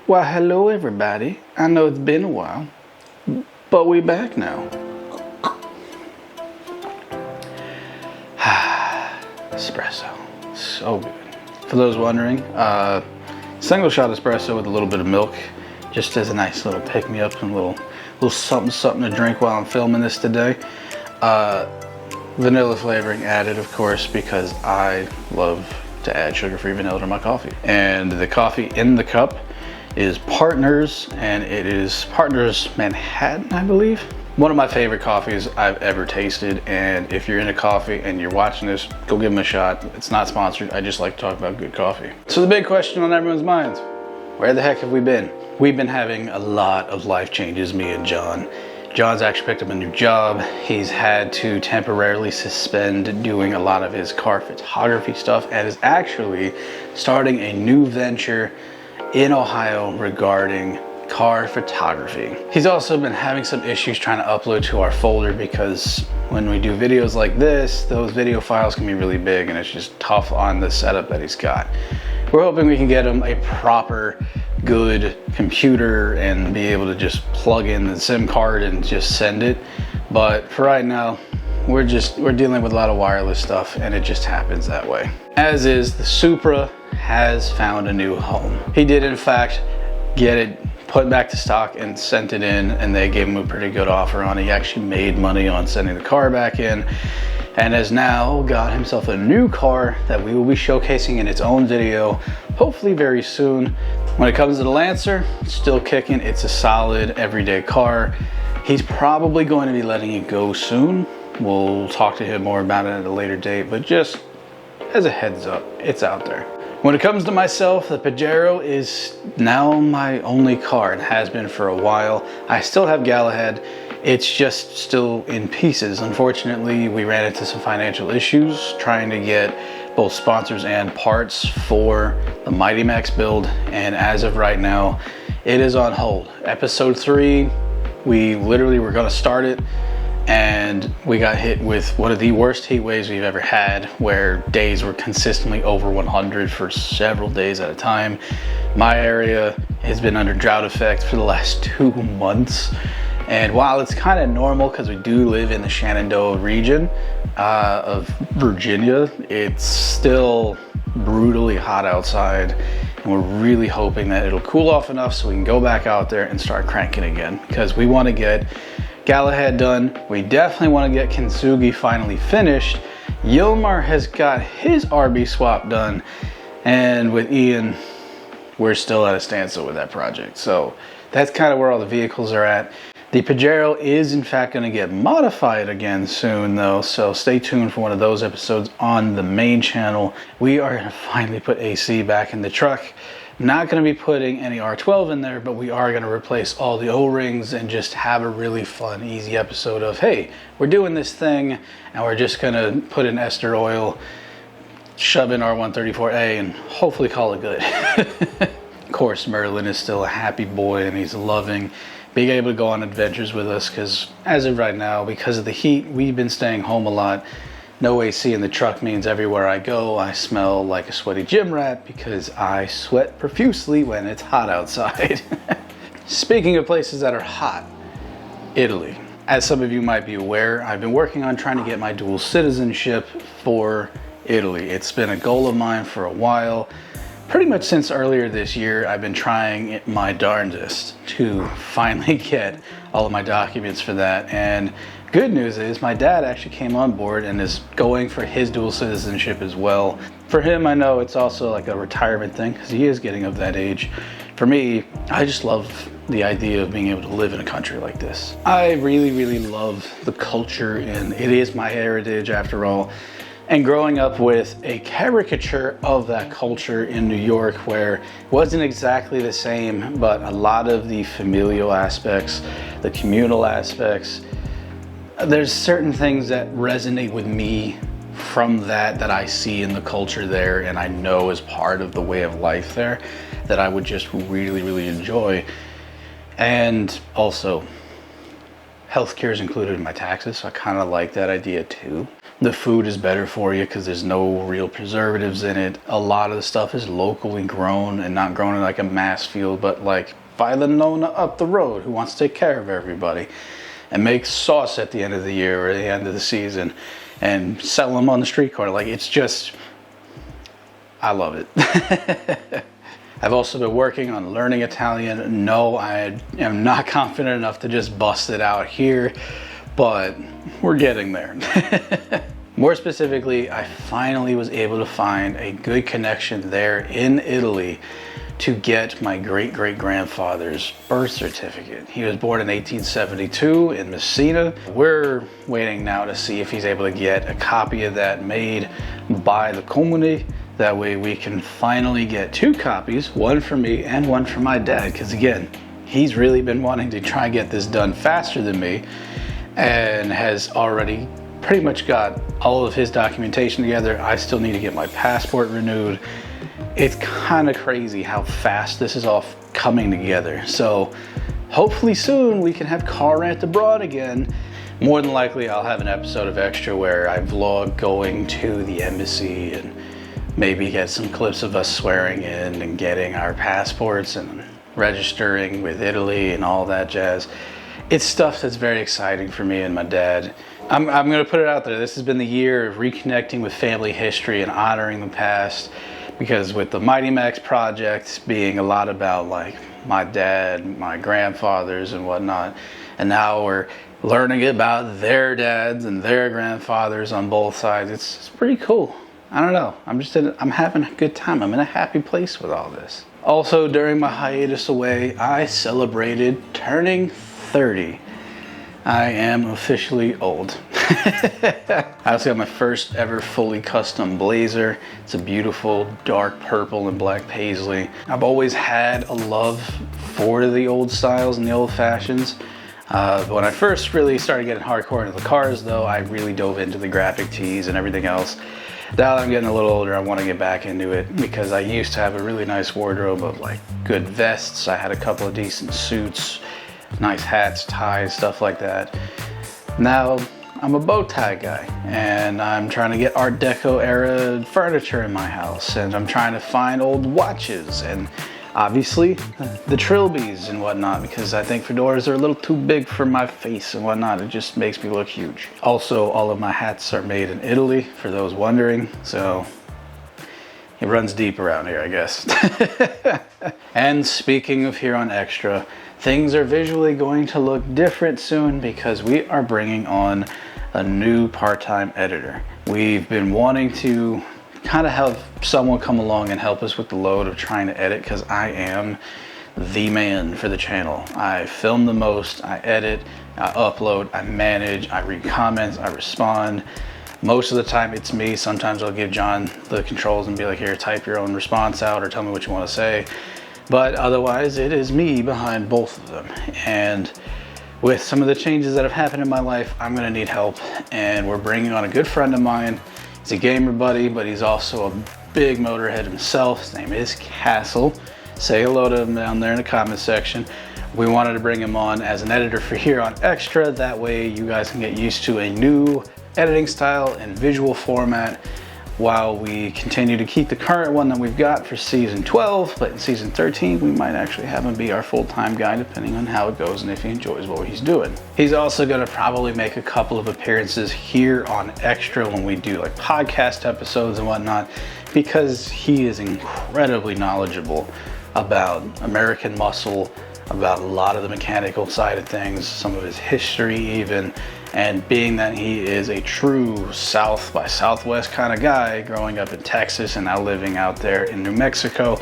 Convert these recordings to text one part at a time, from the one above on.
Why, hello everybody. I know it's been a while, but we back now. Espresso, so good. For those wondering, single shot espresso with a little bit of milk, just as a nice little pick-me-up and a little something to drink while I'm filming this today. Vanilla flavoring added, of course, because I love to add sugar-free vanilla to my coffee. And the coffee in the cup is Partners, and it is Partners Manhattan, I believe. One of my favorite coffees I've ever tasted, and if you're into coffee and you're watching this, go give them a shot. It's not sponsored, I just like to talk about good coffee. So the big question on everyone's minds, where the heck have we been? We've been having a lot of life changes, me and John. John's actually picked up a new job. He's had to temporarily suspend doing a lot of his car photography stuff and is actually starting a new venture in Ohio regarding car photography. He's also been having some issues trying to upload to our folder because when we do videos like this, those video files can be really big and it's just tough on the setup that he's got. We're hoping we can get him a proper, good computer and be able to just plug in the SIM card and just send it. But for right now, we're dealing with a lot of wireless stuff and it just happens that way. As is, the Supra has found a new home. He did in fact get it put back to stock and sent it in, and they gave him a pretty good offer on it. He actually made money on sending the car back in and has now got himself a new car that we will be showcasing in its own video, hopefully very soon. When it comes to the Lancer, it's still kicking. It's a solid everyday car. He's probably going to be letting it go soon. We'll talk to him more about it at a later date, but just as a heads up, it's out there. When it comes to myself, the Pajero is now my only car and has been for a while. I still have Galahad. It's just still in pieces. Unfortunately, we ran into some financial issues trying to get both sponsors and parts for the Mighty Max build. And as of right now, it is on hold. Episode 3, we literally were gonna start it, and we got hit with one of the worst heat waves we've ever had, where days were consistently over 100 for several days at a time. My area has been under drought effect for the last 2 months. And while it's kind of normal because we do live in the Shenandoah region of Virginia, it's still brutally hot outside. And we're really hoping that it'll cool off enough so we can go back out there and start cranking again, because we want to get Galahad done. We definitely want to get Kintsugi finally finished. Yilmar has got his RB swap done, and with Ian, we're still at a standstill with that project. So that's kind of where all the vehicles are at. The Pajero is in fact going to get modified again soon though, so stay tuned for one of those episodes on the main channel. We are going to finally put AC back in the truck. Not going to be putting any R12 in there, but we are going to replace all the O-rings and just have a really fun, easy episode of, hey, we're doing this thing and we're just going to put in ester oil, shove in R134A, and hopefully call it good. Of course, Merlin is still a happy boy and he's loving being able to go on adventures with us, because as of right now, because of the heat, we've been staying home a lot. No AC in the truck means everywhere I go, I smell like a sweaty gym rat because I sweat profusely when it's hot outside. Speaking of places that are hot, Italy. As some of you might be aware, I've been working on trying to get my dual citizenship for Italy. It's been a goal of mine for a while. Pretty much since earlier this year, I've been trying my darndest to finally get all of my documents for that. And good news is my dad actually came on board and is going for his dual citizenship as well. For him, I know it's also like a retirement thing because he is getting of that age. For me, I just love the idea of being able to live in a country like this. I really, really love the culture, and it is my heritage after all. And growing up with a caricature of that culture in New York, where it wasn't exactly the same, but a lot of the familial aspects, the communal aspects, there's certain things that resonate with me from that I see in the culture there, and I know is part of the way of life there, that I would just really, really enjoy. And also, healthcare is included in my taxes, so I kind of like that idea too. The food is better for you because there's no real preservatives in it. A lot of the stuff is locally grown and not grown in like a mass field, but like by the Nona up the road who wants to take care of everybody and make sauce at the end of the year or the end of the season and sell them on the street corner. Like, it's just, I love it. I've also been working on learning Italian. No, I am not confident enough to just bust it out here, but we're getting there. More specifically, I finally was able to find a good connection there in Italy to get my great-great-grandfather's birth certificate. He was born in 1872 in Messina. We're waiting now to see if he's able to get a copy of that made by the Comune. That way we can finally get 2 copies, one for me and one for my dad, because again, he's really been wanting to try and get this done faster than me and has already pretty much got all of his documentation together. I still need to get my passport renewed. It's kind of crazy how fast this is all coming together. So hopefully soon we can have Car Rant abroad again. More than likely I'll have an episode of Extra where I vlog going to the embassy and maybe get some clips of us swearing in and getting our passports and registering with Italy and all that jazz. It's stuff that's very exciting for me and my dad. I'm gonna put it out there. This has been the year of reconnecting with family history and honoring the past, because with the Mighty Max project being a lot about like my dad, my grandfathers and whatnot, and now we're learning about their dads and their grandfathers on both sides. It's pretty cool. I don't know. I'm having a good time. I'm in a happy place with all this. Also, during my hiatus away, I celebrated turning 30. I am officially old. I also got my first ever fully custom blazer. It's a beautiful dark purple and black paisley. I've always had a love for the old styles and the old fashions. When I first really started getting hardcore into the cars though, I really dove into the graphic tees and everything else. Now that I'm getting a little older, I want to get back into it because I used to have a really nice wardrobe of like good vests. I had a couple of decent suits, nice hats, ties, stuff like that. Now I'm a bow tie guy and I'm trying to get Art Deco era furniture in my house, and I'm trying to find old watches and obviously the trilbies and whatnot, because I think fedoras are a little too big for my face and whatnot. It just makes me look huge. Also, all of my hats are made in Italy, for those wondering, so it runs deep around here, I guess. And speaking of here on Extra, things are visually going to look different soon because we are bringing on a new part-time editor. We've been wanting to kind of have someone come along and help us with the load of trying to edit, because I am the man for the channel. I film the most, I edit, I upload, I manage, I read comments, I respond. Most of the time it's me. Sometimes I'll give John the controls and be like, here, type your own response out or tell me what you want to say. But otherwise it is me behind both of them. And with some of the changes that have happened in my life, I'm gonna need help. And we're bringing on a good friend of mine. He's a gamer buddy, but he's also a big motorhead himself. His name is Castle. Say hello to him down there in the comment section. We wanted to bring him on as an editor for here on Extra. That way you guys can get used to a new editing style and visual format while we continue to keep the current one that we've got for season 12, but in season 13, we might actually have him be our full-time guy depending on how it goes and if he enjoys what he's doing. He's also gonna probably make a couple of appearances here on Extra when we do like podcast episodes and whatnot, because he is incredibly knowledgeable about American muscle, about a lot of the mechanical side of things, some of his history even. And being that he is a true South by Southwest kind of guy, growing up in Texas and now living out there in New Mexico,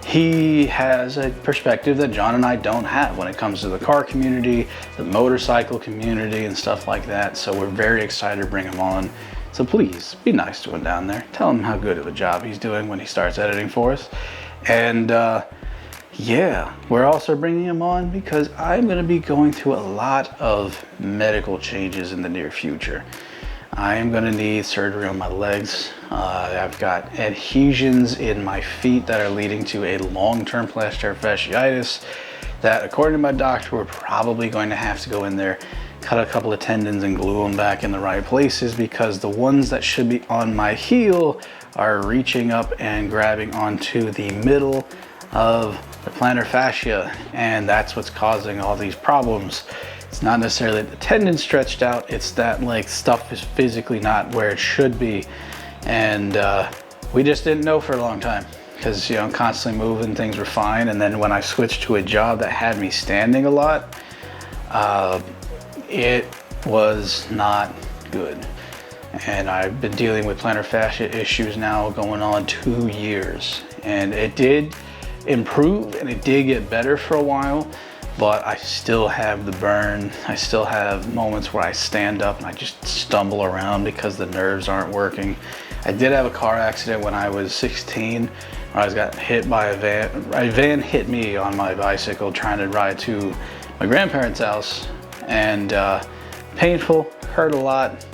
he has a perspective that John and I don't have when it comes to the car community, the motorcycle community and stuff like that. So we're very excited to bring him on. So please be nice to him down there. Tell him how good of a job he's doing when he starts editing for us. And yeah, we're also bringing him on because I'm going to be going through a lot of medical changes in the near future. I am going to need surgery on my legs. I've got adhesions in my feet that are leading to a long-term plantar fasciitis that, according to my doctor, we're probably going to have to go in there, cut a couple of tendons and glue them back in the right places, because the ones that should be on my heel are reaching up and grabbing onto the middle of the plantar fascia, and that's what's causing all these problems. It's not necessarily that the tendon stretched out, it's that like stuff is physically not where it should be. And we just didn't know for a long time, because you know, constantly moving, things were fine. And then when I switched to a job that had me standing a lot, it was not good. And I've been dealing with plantar fascia issues now going on 2 years, and it did improve and it did get better for a while, but I still have the burn. I still have moments where I stand up and I just stumble around because the nerves aren't working. I did have a car accident when I was 16, where I got hit by a van. A van hit me on my bicycle trying to ride to my grandparents' house, and painful, hurt a lot.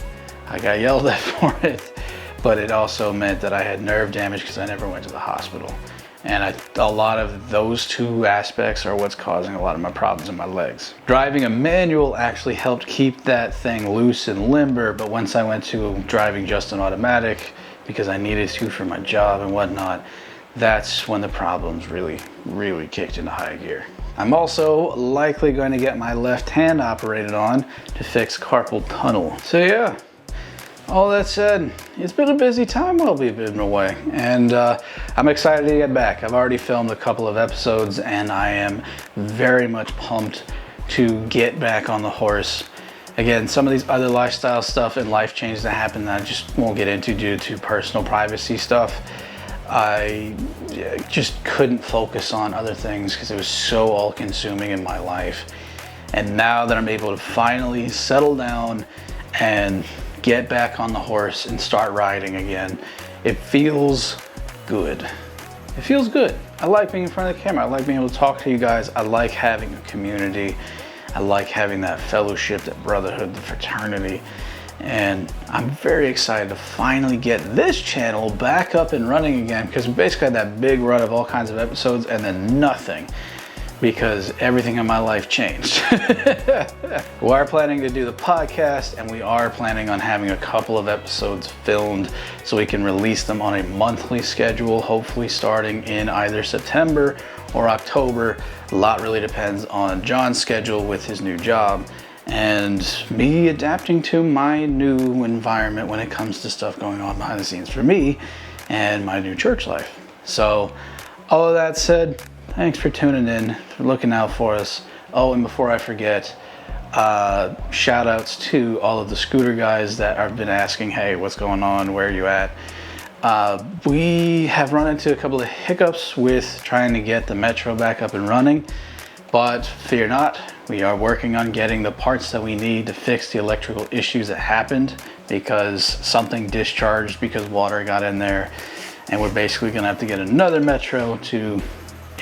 I got yelled at for it, but it also meant that I had nerve damage because I never went to the hospital. And a lot of those two aspects are what's causing a lot of my problems in my legs. Driving a manual actually helped keep that thing loose and limber, but once I went to driving just an automatic, because I needed to for my job and whatnot, that's when the problems really kicked into high gear. I'm also likely going to get my left hand operated on to fix carpal tunnel. So yeah, all that said, it's been a busy time while we've been away, and I'm excited to get back. I've already filmed a couple of episodes, and I am very much pumped to get back on the horse. Again, some of these other lifestyle stuff and life changes that happen that I just won't get into due to personal privacy stuff, I just couldn't focus on other things because it was so all-consuming in my life. And now that I'm able to finally settle down and get back on the horse and start riding again, it feels good. It feels good. I like being in front of the camera. I like being able to talk to you guys. I like having a community. I like having that fellowship, that brotherhood, the fraternity. And I'm very excited to finally get this channel back up and running again, because we basically had that big run of all kinds of episodes and then nothing, because everything in my life changed. We are planning to do the podcast, and we are planning on having a couple of episodes filmed so we can release them on a monthly schedule, hopefully starting in either September or October. A lot really depends on John's schedule with his new job and me adapting to my new environment when it comes to stuff going on behind the scenes for me and my new church life. So all of that said, thanks for tuning in, for looking out for us. Oh, and before I forget, shout outs to all of the scooter guys that have been asking, hey, what's going on? Where are you at? We have run into a couple of hiccups with trying to get the Metro back up and running, but fear not, we are working on getting the parts that we need to fix the electrical issues that happened because something discharged because water got in there, and we're basically gonna have to get another Metro to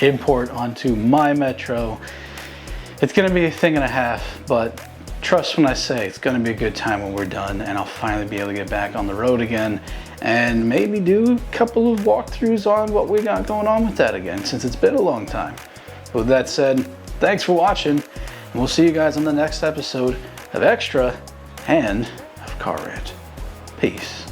import onto my Metro. It's gonna be a thing and a half, but trust when I say it's gonna be a good time when we're done, and I'll finally be able to get back on the road again and maybe do a couple of walkthroughs on what we got going on with that again, since it's been a long time. With that said, thanks for watching, and we'll see you guys on the next episode of Extra and of Car Rant. Peace.